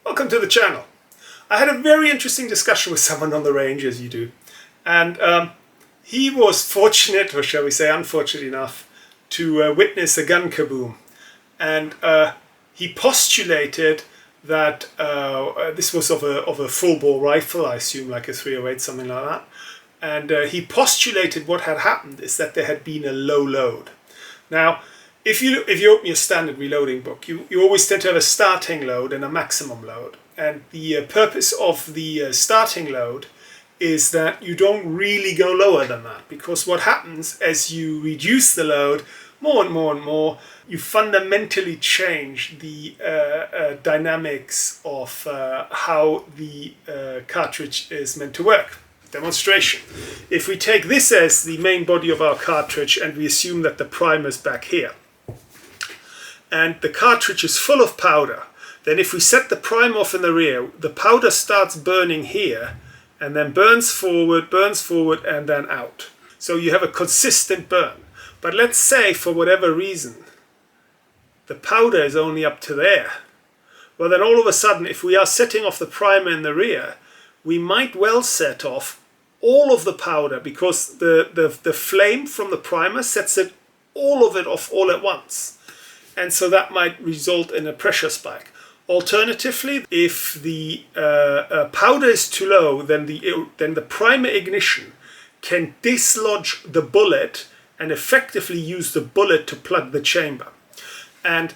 Welcome to the channel. I had a very interesting discussion with someone on the range, as you do, and he was fortunate, or shall we say unfortunate enough, to witness a gun kaboom, and he postulated that this was of a full bore rifle, I assume like a 308, something like that, and he postulated what had happened is that there had been a low load. Now, if you open your standard reloading book, you always tend to have a starting load and a maximum load. And the purpose of the starting load is that you don't really go lower than that, because what happens as you reduce the load more and more and more, you fundamentally change the dynamics of how the cartridge is meant to work. Demonstration. If we take this as the main body of our cartridge and we assume that the primer is back here, and the cartridge is full of powder, then if we set the prime off in the rear, the powder starts burning here and then burns forward, and then out. So you have a consistent burn. But let's say for whatever reason the powder is only up to there. Well, then all of a sudden, if we are setting off the primer in the rear, we might well set off all of the powder, because the flame from the primer sets it all of it off all at once. And so that might result in a pressure spike. Alternatively, if the powder is too low, then the primer ignition can dislodge the bullet and effectively use the bullet to plug the chamber. And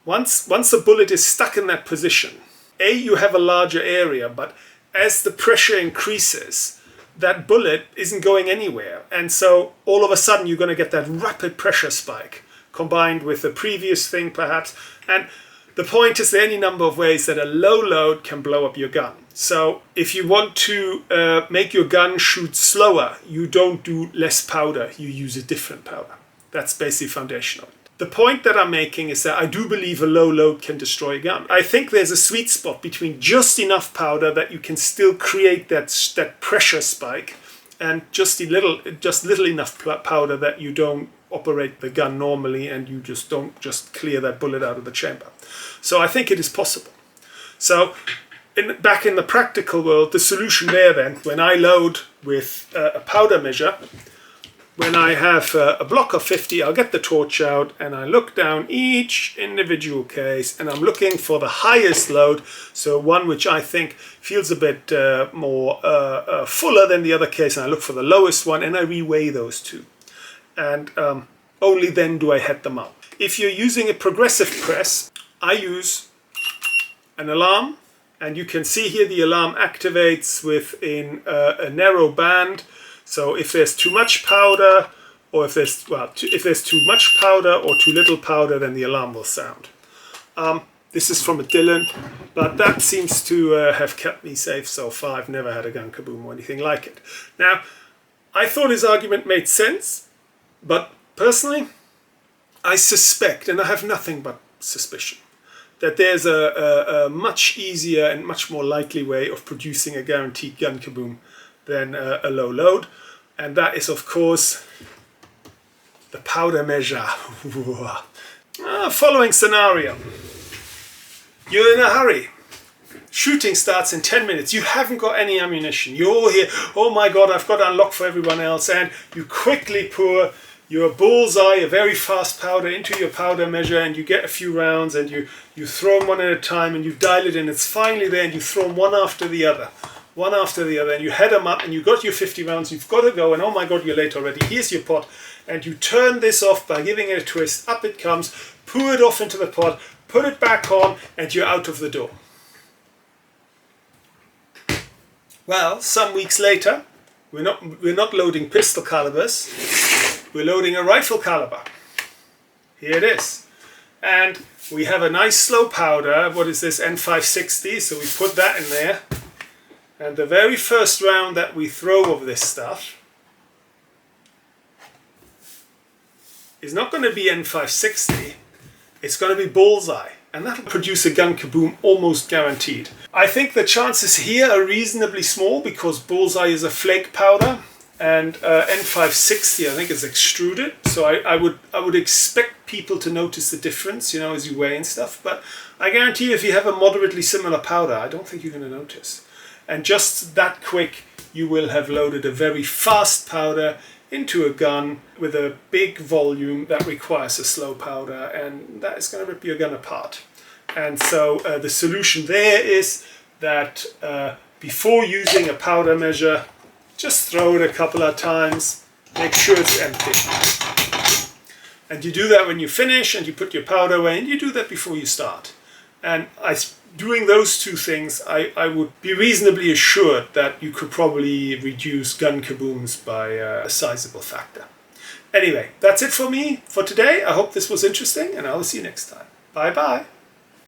once the bullet is stuck in that position, you have a larger area, but as the pressure increases, that bullet isn't going anywhere. And so all of a sudden you're going to get that rapid pressure spike, combined with the previous thing perhaps. And the point is, there are any number of ways that a low load can blow up your gun. So if you want to make your gun shoot slower, you don't do less powder, you use a different powder. That's basically foundational. The point that I'm making is that I do believe a low load can destroy a gun. I think there's a sweet spot between just enough powder that you can still create that pressure spike, and just little enough powder that you don't operate the gun normally and you just don't clear that bullet out of the chamber. So I think it is possible. So back in the practical world, the solution there then, when I load with a powder measure, when I have a block of 50, I'll get the torch out and I look down each individual case and I'm looking for the highest load, so one which I think feels a bit more fuller than the other case, and I look for the lowest one and I reweigh those two. And only then do I head them up. If you're using a progressive press, I use an alarm, and you can see here the alarm activates within a narrow band. So if there's too much powder, or if there's too much powder or too little powder, then the alarm will sound. This is from a Dillon, but that seems to have kept me safe so far. I've never had a gun kaboom or anything like it. Now, I thought his argument made sense, but personally, I suspect, and I have nothing but suspicion, that there's a much easier and much more likely way of producing a guaranteed gun kaboom than a low load, and that is, of course, the powder measure. Following scenario. You're in a hurry. Shooting starts in 10 minutes. You haven't got any ammunition. You're all here. Oh my God, I've got to unlock for everyone else. And you quickly pour your bullseye, a very fast powder, into your powder measure, and you get a few rounds, and you throw them one at a time, and you dial it in. It's finally there, and you throw them one after the other, and you head them up, and you've got your 50 rounds. You've got to go, and oh my God, you're late already. Here's your pot, and you turn this off by giving it a twist. Up it comes. Pour it off into the pot. Put it back on, and you're out of the door. Well, some weeks later, we're not loading pistol calibers. We're loading a rifle caliber. Here it is. And we have a nice slow powder. What is this? N560. So we put that in there. And the very first round that we throw of this stuff is not going to be N560. It's going to be bullseye. And that'll produce a gun kaboom almost guaranteed. I think the chances here are reasonably small, because bullseye is a flake powder. And N560, I think, is extruded, So I would expect people to notice the difference, as you weigh and stuff. But I guarantee you, if you have a moderately similar powder, I don't think you're going to notice. And just that quick, you will have loaded a very fast powder into a gun with a big volume that requires a slow powder, and that is going to rip your gun apart. And so the solution there is that before using a powder measure, just throw it a couple of times, make sure it's empty. And you do that when you finish, and you put your powder away, and you do that before you start. And doing those two things, I would be reasonably assured that you could probably reduce gun kabooms by a sizable factor. Anyway, that's it for me for today. I hope this was interesting, and I'll see you next time. Bye-bye.